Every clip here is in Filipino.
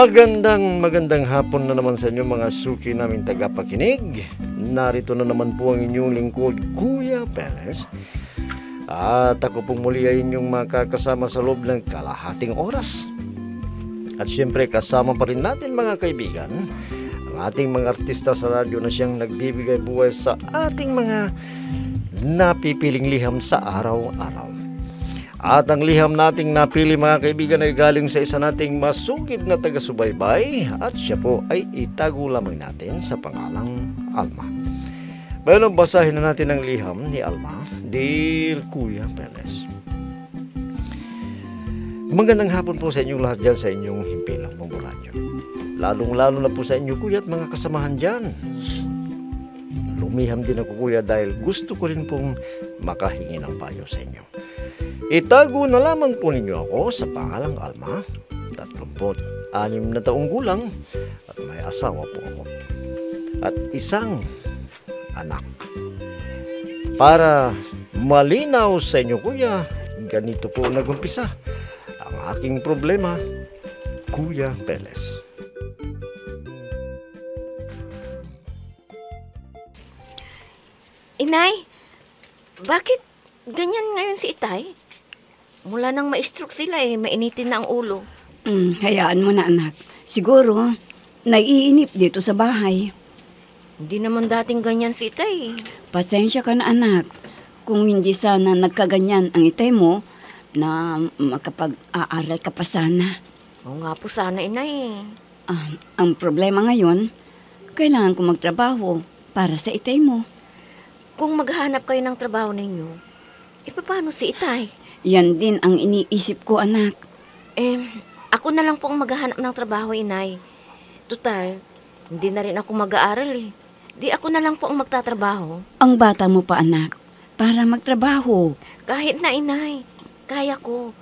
Magandang hapon na naman sa inyo mga suki naming tagapakinig. Narito na naman po ang inyong lingkod, Kuya Perez. At ako pong muli ay inyong makakasama sa loob ng kalahating oras. At syempre kasama pa rin natin mga kaibigan, ang ating mga artista sa radyo na siyang nagbibigay buhay sa ating mga napipiling liham sa araw-araw. At ang liham nating napili mga kaibigan ay galing sa isa nating masugid na taga-subaybay at siya po ay itago lamang natin sa pangalang Alma. Bayan basahin na natin ang liham ni Alma, Dear Kuya Perez. Magandang hapon po sa inyong lahat dyan sa inyong himpilang pamburadyo. Lalong-lalo na po sa inyo kuya at mga kasamahan dyan. Lumiham din ako kuya dahil gusto ko rin pong makahingi ng payo sa inyo. Itago na lamang po ninyo ako sa pangalang Alma, 36 na taong gulang at may asawa po ako. At isang anak. Para malinaw sa inyo kuya, ganito po nagumpisa ang aking problema, Kuya Perez. Inay, bakit ganyan ngayon si Itay? Mula nang ma-stroke sila mainitin na ang ulo. Hayaan mo na anak. Siguro, naiinip dito sa bahay. Hindi naman dating ganyan si Itay. Pasensya ka na anak. Kung hindi sana nagkaganyan ang Itay mo, na makapag-aaral ka pa sana. Oo nga po sana Inay. Ang problema ngayon, kailangan ko magtrabaho para sa Itay mo. Kung maghahanap kayo ng trabaho ninyo, paano si Itay? Yan din ang iniisip ko, anak. Ako na lang po ang maghahanap ng trabaho, Inay. Tutal, hindi na rin ako mag-aaral Di ako na lang po ang magtatrabaho. Ang bata mo pa, anak, para magtrabaho. Kahit na, Inay. Kaya ko.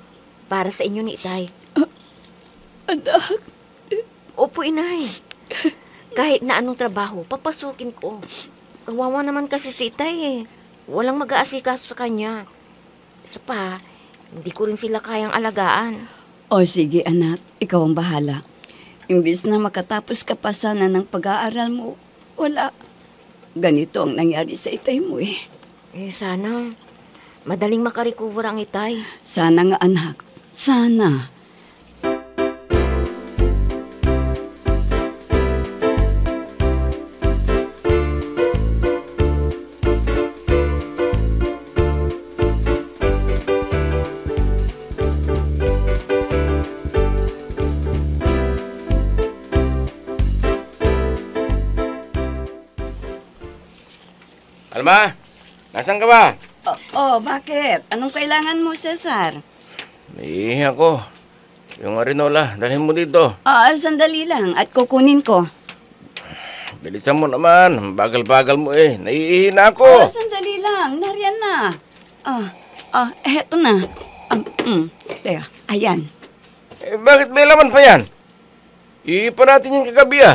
Para sa inyo ni Itay. Anak? Opo, Inay. Kahit na anong trabaho, papasukin ko. Kawawa naman kasi si Itay Walang mag-aasikaso sa kanya. Isa pa, hindi ko rin sila kayang alagaan. O sige anak, ikaw ang bahala. Imbis na makatapos ka pa sana ng pag-aaral mo, wala. Ganito ang nangyari sa Itay mo Sana, madaling makarecover ang Itay. Sana nga anak, sana. Alma, nasan ka ba? Bakit? Anong kailangan mo, Cesar? Naiihi ako. Yung arinola, dalhin mo dito. Sandali lang at kukunin ko. Bilisan mo naman. Bagal-bagal mo Naiihi na ako. Sandali lang. Nariyan na. Eto na. Teka, ayan. Bakit may laman pa yan? Iipa natin yung kagabi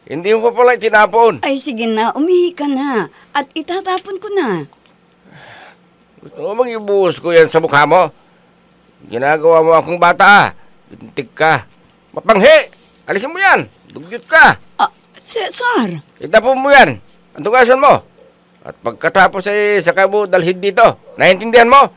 Hindi mo pa pala tinapon. Ay, sige na. Umihi ka na. At itatapon ko na. Gusto mo bang ibuhos ko yan sa mukha mo? Ginagawa mo akong bata Lintik ka. Mapanghi! Alisin mo yan! Dugyot ka! Cesar! Itapon mo yan! Antugasan mo! At pagkatapos saka mo dalhin dito. Naintindihan mo?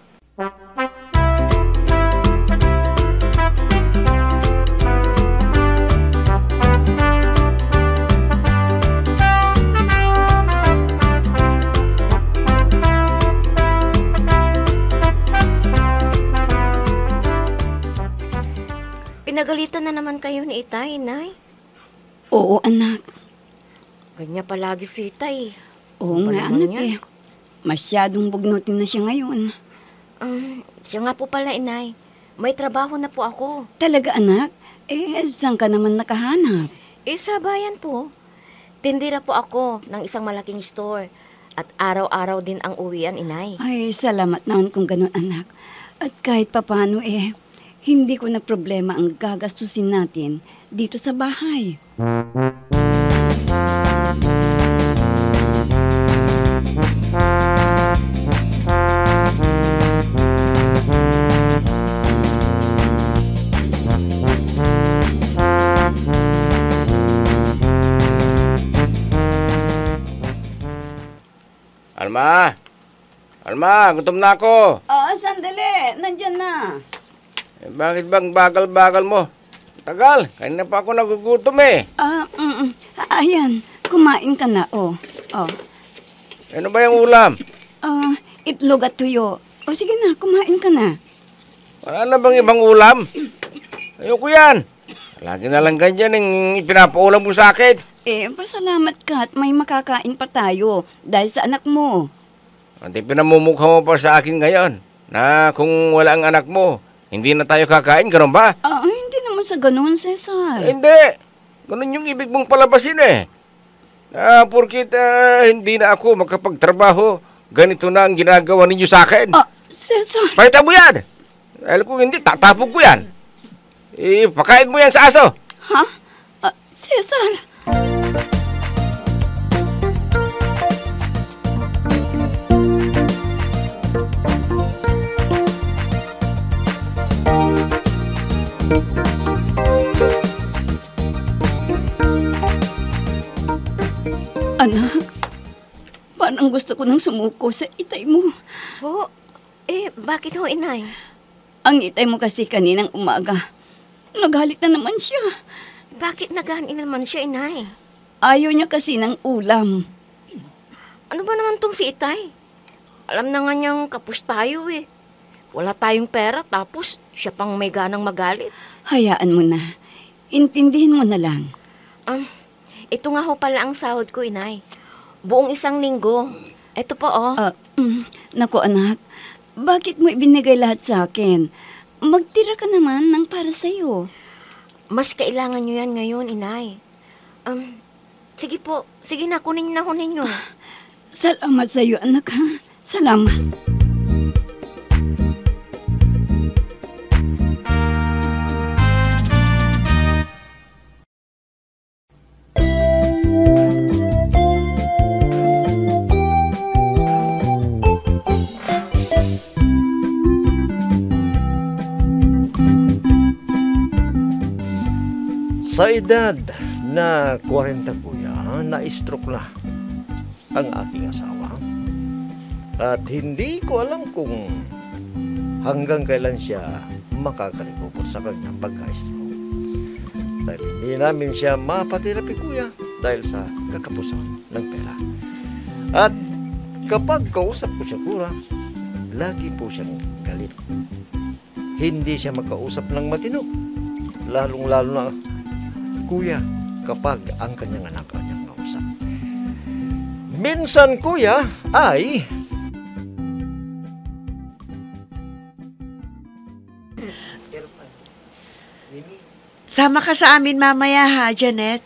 Pinagalitan na naman kayo ni Itay, Inay. Oo, anak. Kanya palagi si Itay. Oo nga, anak Masyadong bugnutin na siya ngayon. Siya nga po pala, Inay. May trabaho na po ako. Talaga, anak? Saan ka naman nakahanap? Sa bayan po. Tindira po ako ng isang malaking store. At araw-araw din ang uwian, Inay. Ay, salamat naman kung ganun, anak. At kahit papano hindi ko na problema ang gagastusin natin dito sa bahay. Alma! Alma, gutom na ako. Sandali. Nandyan na. Bakit bang bagal-bagal mo? Tagal, kanina pa ako nagugutom eh. Ayan. Kumain ka na, oh. Ano ba yung ulam? Itlog at tuyo. Sige na, kumain ka na. Wala na bang ibang ulam? Ayoko yan. Lagi na lang ganyan yung pinapaulam mo sa akin. Pasalamat ka at may makakain pa tayo dahil sa anak mo. Hindi pinamumukha mo pa sa akin ngayon na kung wala ang anak mo, hindi na tayo kakain, gano'n ba? Hindi naman sa ganun, Cesar. Hindi. Ganun yung ibig mong palabasin eh. Porkit hindi na ako makapagtrabaho, ganito na ang ginagawa ninyo sa akin. Cesar. Pakita mo yan. Dahil kung hindi, tatapog ko yan. Pakain mo yan sa aso. Ha? Cesar. Anak, parang gusto ko nang sumuko sa itay mo. Ho? Bakit ho, inay? Ang itay mo kasi kaninang umaga. Nagalit na naman siya. Bakit nagahanin naman siya, inay? Ayaw niya kasi ng ulam. Ano ba naman tong si itay? Alam na nga niyang kapos tayo eh. Wala tayong pera tapos siya pang may ganang magalit. Hayaan mo na. Intindihin mo na lang. Ito nga ho pala ang sahod ko, inay. Buong 1 linggo. Ito po, oh. Naku anak, bakit mo ibinigay lahat sa akin? Magtira ka naman ng para sa'yo. Mas kailangan nyo yan ngayon, inay. Sige po. Sige na, kunin na ho ninyo. Salamat sa'yo, anak, ha? Salamat. Sa edad na 40 kuya, na-stroke na ang aking asawa. At hindi ko alam kung hanggang kailan siya makaka-recover sa kanyang pagka-stroke. Dahil hindi namin siya mapaterapi kuya dahil sa kakapusan ng pera. At kapag kausap ko siya kuya, lagi po siyang galit. Hindi siya makausap ng matino. Lalong-lalo na kuya kapag ang kanyang anak kanyang kausap. Minsan kuya ay sama ka sa amin mamaya ha, Janet.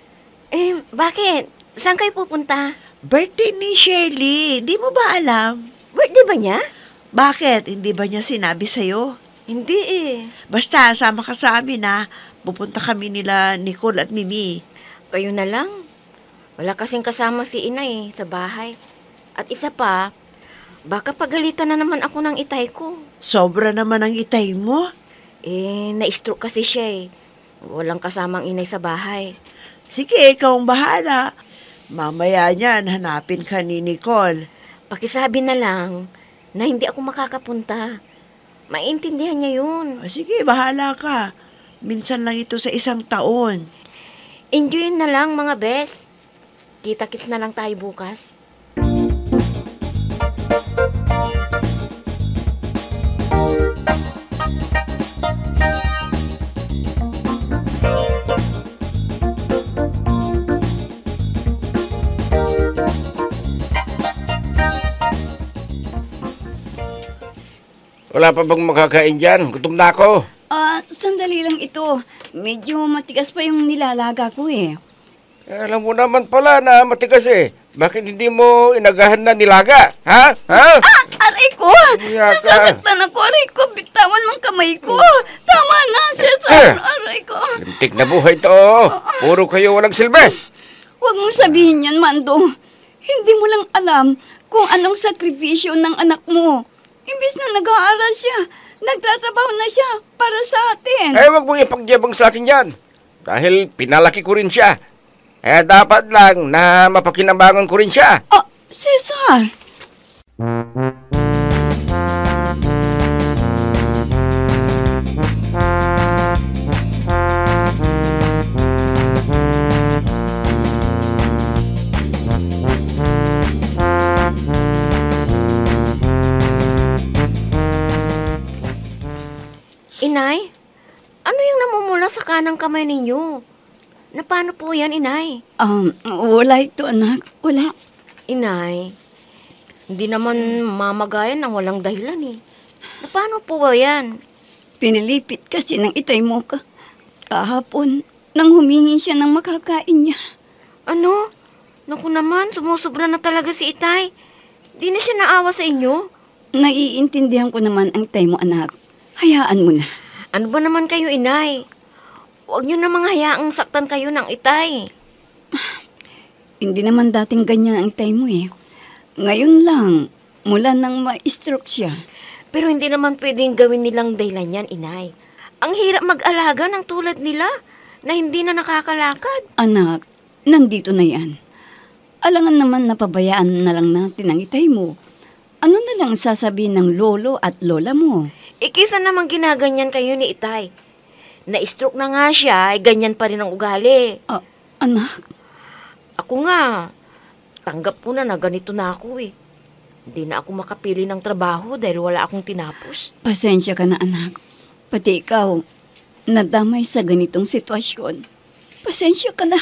Bakit? Saan kayo pupunta? Birthday ni Shirley. Di mo ba alam? Birthday ba niya? Bakit? Hindi ba niya sinabi sa'yo? Hindi eh. Basta, sama ka sa amin ha. Pupunta kami nila Nicole at Mimi. Kayo na lang. Wala kasing kasama si inay sa bahay. At isa pa, baka pagalitan na naman ako ng itay ko. Sobra naman ang itay mo. Na-stroke kasi siya eh. Walang kasamang inay sa bahay. Sige, ikaw ang bahala. Mamaya niyan, hanapin ka ni Nicole. Pakisabi na lang na hindi ako makakapunta. Maintindihan niya yun. Sige, bahala ka. Minsan lang ito sa 1 taon. Enjoy na lang mga bes. Kita-kits na lang tayo bukas. Wala pa bang makakain dyan? Gutom na ako. Sandali lang ito. Medyo matigas pa yung nilalaga ko eh. Alam mo naman pala na matigas eh. Bakit hindi mo inagahan na nilaga? Ha? Aray ko! Umiyak ka. Nasasaktan ako. Aray ko, bitawan mong kamay ko. Tama na, Cesar. Aray ko. Lintik na buhay to. Puro kayo walang silbi. Huwag mong sabihin yan, Mando. Hindi mo lang alam kung anong sakripisyo ng anak mo. Imbis na nag-aaral siya, nagtatrabaho na siya para sa atin. Huwag mong ipagyabang sa akin yan. Dahil pinalaki ko rin siya. Dapat lang na mapakinabangan ko rin siya. Cesar! Inay, ano yung namumula sa kanang kamay ninyo? Na paano po yan, Inay? Wala ito, anak. Wala. Inay, hindi naman mamagayan ng walang dahilan eh. Na paano po ba yan? Pinilipit kasi ng itay mo ka. Kahapon, nang humingi siya ng makakain niya. Ano? Naku naman, sumusobra na talaga si Itay. Di na siya naawa sa inyo? Naiintindihan ko naman ang itay mo, anak. Hayaan mo na. Ano ba naman kayo, Inay? Huwag niyo namang hayaang saktan kayo ng Itay. Hindi naman dating ganyan ang itay mo eh. Ngayon lang, mula nang ma-stroke siya. Pero hindi naman pwedeng gawin nilang dahilan yan, Inay. Ang hirap mag-alaga ng tulad nila na hindi na nakakalakad. Anak, nandito na yan. Alangan naman napabayaan na lang natin ang itay mo. Ano na lang sasabihin ng lolo at lola mo? Kisa namang ginaganyan kayo ni Itay. Na-stroke na nga siya, ay ganyan pa rin ang ugali. Anak, Ako nga, tanggap ko na ganito na ako eh. Hindi na ako makapili ng trabaho dahil wala akong tinapos. pasensya ka na anak. Pati ikaw, nadamay sa ganitong sitwasyon. Pasensya ka na.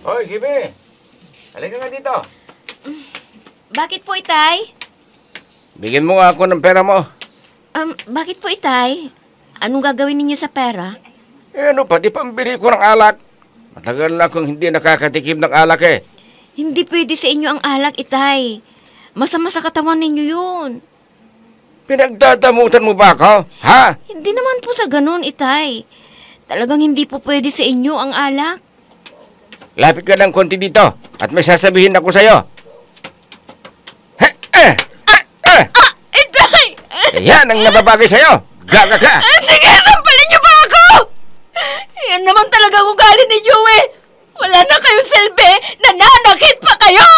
Hoy, Gibi! Halika nga dito. Bakit po, Itay? Bigyan mo nga ako ng pera mo. Bakit po, Itay? Anong gagawin ninyo sa pera? Ano, pati pambili ko ng alak. Matagal na akong hindi nakakatikim ng alak eh. Hindi pwede sa inyo ang alak, Itay. Masama sa katawan ninyo yun. Pinagdadamutan mo ba ako? Ha? Hindi naman po sa ganun, Itay. Talagang hindi po pwede sa inyo ang alak. Lapit ka ng konti dito at may sasabihin ako sa'yo. Itay! Yan ang nababagay sa'yo. Gaga ka. Sige, sampalin niyo ba ako? Yan naman talaga ugali ninyo eh. Wala na kayong selbe, nananakit pa kayo!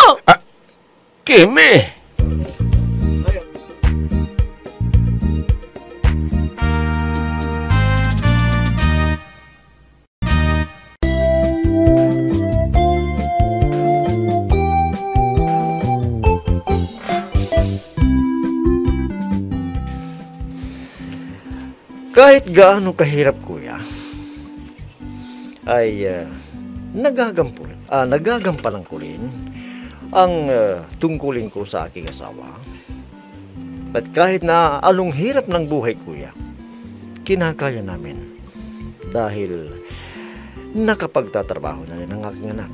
Kimi! Kahit gaano kahirap, kuya, ay nagagampanan ko rin ang tungkulin ko sa aking asawa. At kahit na anong hirap ng buhay, kuya, kinakaya namin dahil nakapagtatrabaho na rin ang aking anak.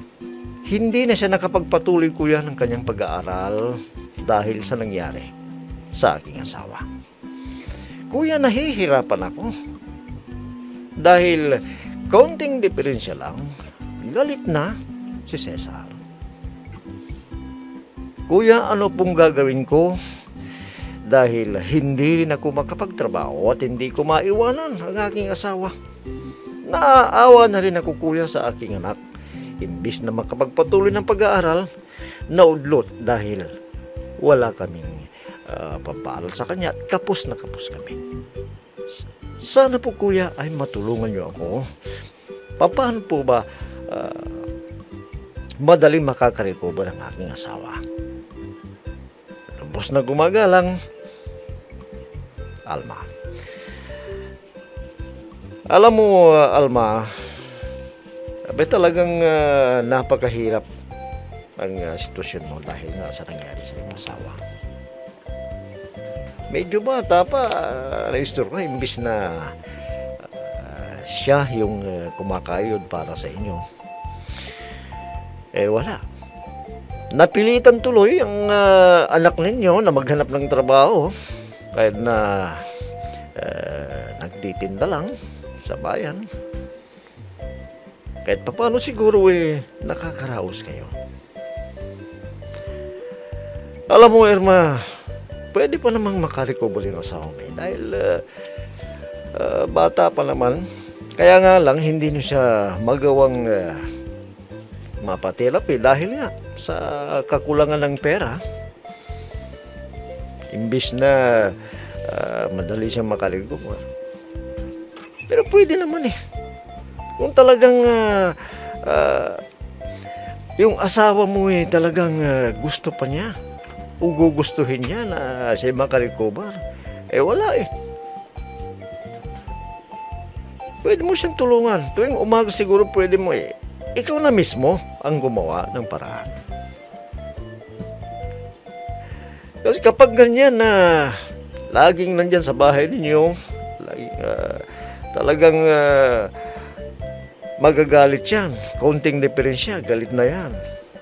Hindi na siya nakapagpatuloy, kuya, ng kanyang pag-aaral dahil sa nangyari sa aking asawa. Kuya, nahihirapan ako dahil kaunting diferensya lang, galit na si Cesar. Kuya, ano pong gagawin ko? Dahil hindi rin ako makapagtrabaho at hindi ko maiwanan ang aking asawa. Naaawa na rin ako, kuya, sa aking anak. Imbis na makapagpatuloy ng pag-aaral, naudlot dahil wala kaming pampaaral sa kanya at kapos na kapos kami. Sana po, kuya, ay matulungan niyo ako. Paano po ba madaling makakarecover ang aking asawa? Lubos na gumagalang, Alma. Alam mo, Alma, talagang napakahirap ang sitwasyon mo dahil nga sa nangyari sa iyong asawa. Medyo bata pa, na-istor ka, imbis na siya yung kumakayod para sa inyo. Wala. Napilitan tuloy ang anak ninyo na maghanap ng trabaho kahit na nagtitinda lang sa bayan. Kahit paano siguro nakakaraos kayo. Alam mo, Irma, pwede pa namang makarecover yung asawa mo dahil bata pa naman. Kaya nga lang, hindi niyo siya magawang mapaterapi dahil nga sa kakulangan ng pera. Imbis na madali siyang makarecover. Pero pwede naman eh. Kung talagang yung asawa mo talagang gusto pa niya, o gugustuhin niya na siya makarecover, wala eh. Pwede mo siyang tulungan. Tuwing umaga siguro pwede mo ikaw na mismo ang gumawa ng paraan. Kasi kapag ganyan na laging nandyan sa bahay ninyo, laging, talagang magagalit yan. Konting diferensya, galit na yan.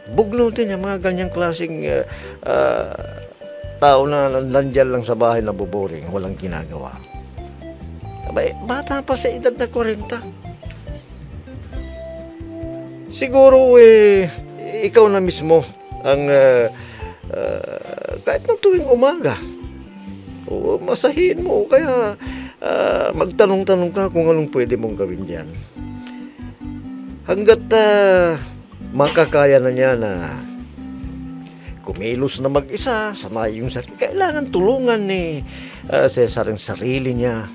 Bugnutin yung mga ganyang klaseng tao na nandyan lang sa bahay na buboring, walang ginagawa. Abay, bata pa sa edad na 40. Siguro ikaw na mismo ang kahit na tuwing umaga o masahin mo o kaya magtanong-tanong ka kung anong pwede mong gawin dyan. Hanggat makakaya na niya na kumilos na mag-isa, sanay yung sarili. Kailangan tulungan ni Cesar ang sarili niya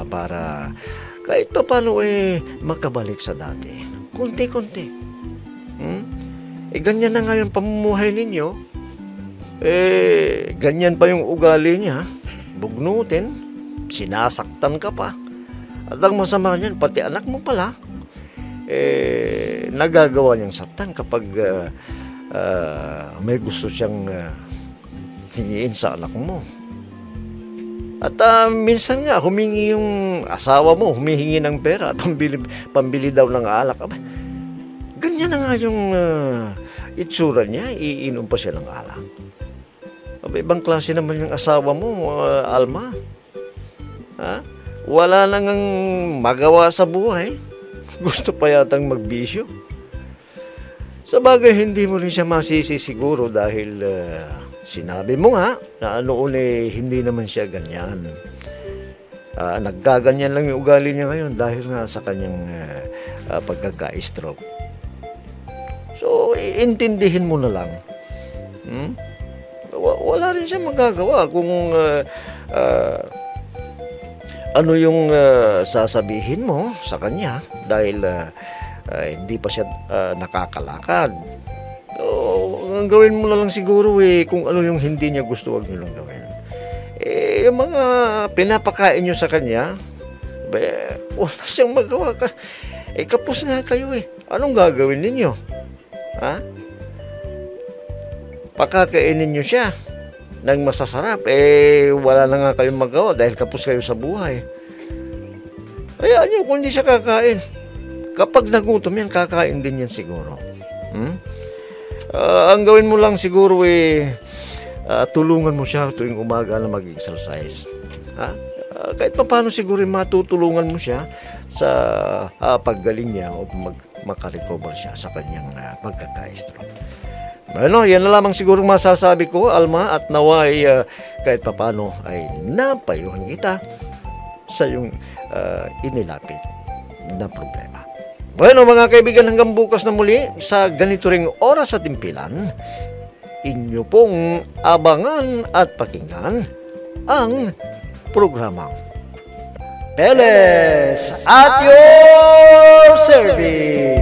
para kahit pa paano makabalik sa dati. Kunti-kunti. Ganyan na nga yung pamumuhay ninyo. Ganyan pa yung ugali niya. Bugnutin, sinasaktan ka pa. At ang masama niyan, pati anak mo pala, nagagawa niyang saktan kapag may gusto siyang hingiin sa anak mo. At minsan nga, humingi yung asawa mo, humihingi ng pera at pambili daw ng alak. Ganyan na nga yung itsura niya, iinom pa siya ng alak. Ibang klase naman yung asawa mo, Alma. Ha? Wala nang magawa sa buhay. Gusto pa yatang magbisyo. Sa bagay, hindi mo rin siya masisi siguro dahil sinabi mo nga na noon hindi naman siya ganyan. Nagkaganyan lang yung ugali niya ngayon dahil nga sa kanyang pagkaka-stroke. So, iintindihin mo na lang. Wala rin siya magagawa kung ano yung sasabihin mo sa kanya dahil hindi pa siya nakakalakad. So, ang gawin mo na lang siguro kung ano yung hindi niya gusto, wag niyo lang gawin. Yung mga pinapakain niyo sa kanya, wala siyang magawa ka. Kapos nga kayo Anong gagawin ninyo? Ha? Pakakainin niyo siya ng masasarap, wala na nga kayong magawa dahil kapos kayo sa buhay. Hayaan niyo kung hindi siya kakain. Kapag nagutom yan, kakain din yan siguro. Ang gawin mo lang siguro tulungan mo siya tuwing umaga na mag-exercise. Kahit pa paano siguro matutulungan mo siya sa paggaling niya o makarecover siya sa kanyang pagkaka-stroke. Bueno, yan na lamang siguro masasabi ko, Alma, at naway kahit papano ay napayuhan kita sa yung inilapit na problema. Bueno, mga kaibigan, hanggang bukas na muli sa ganito ring oras at timpilan, inyo pong abangan at pakinggan ang programang Peles at your service.